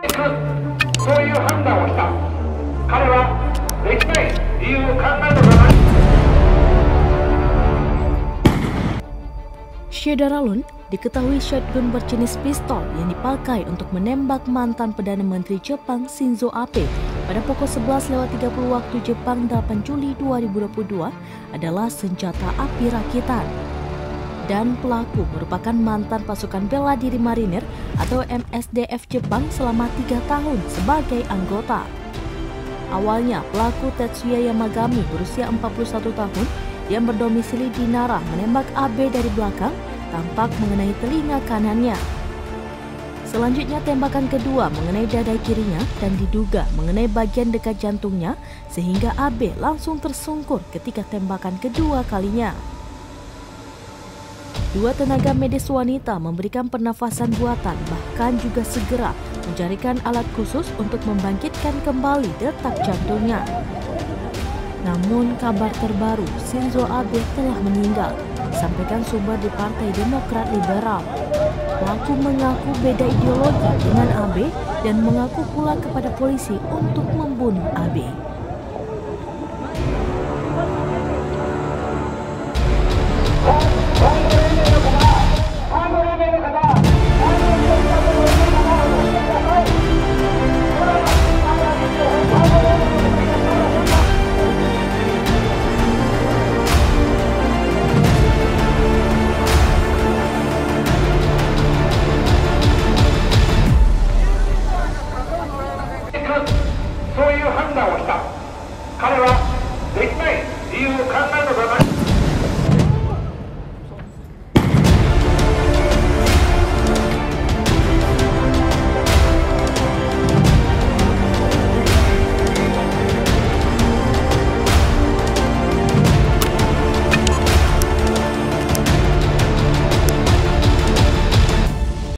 そういう判断をした。彼はできない理由を考えるのがない。Syederalun diketahui shotgun berjenis pistol yang dipakai untuk menembak mantan Perdana Menteri Jepang Shinzo Abe pada pukul 11.30 waktu Jepang 8 Juli 2022 adalah senjata api rakitan. Dan pelaku merupakan mantan pasukan bela diri marinir atau MSDF Jepang selama 3 tahun sebagai anggota. Awalnya pelaku Tetsuya Yamagami berusia 41 tahun yang berdomisili di Nara menembak Abe dari belakang tampak mengenai telinga kanannya. Selanjutnya tembakan kedua mengenai dada kirinya dan diduga mengenai bagian dekat jantungnya sehingga Abe langsung tersungkur ketika tembakan kedua kalinya. Dua tenaga medis wanita memberikan pernafasan buatan bahkan juga segera mencarikan alat khusus untuk membangkitkan kembali detak jantungnya. Namun kabar terbaru Shinzo Abe telah meninggal, sampaikan sumber di Partai Demokrat Liberal. Pelaku mengaku beda ideologi dengan Abe dan mengaku pula kepada polisi untuk membunuh Abe.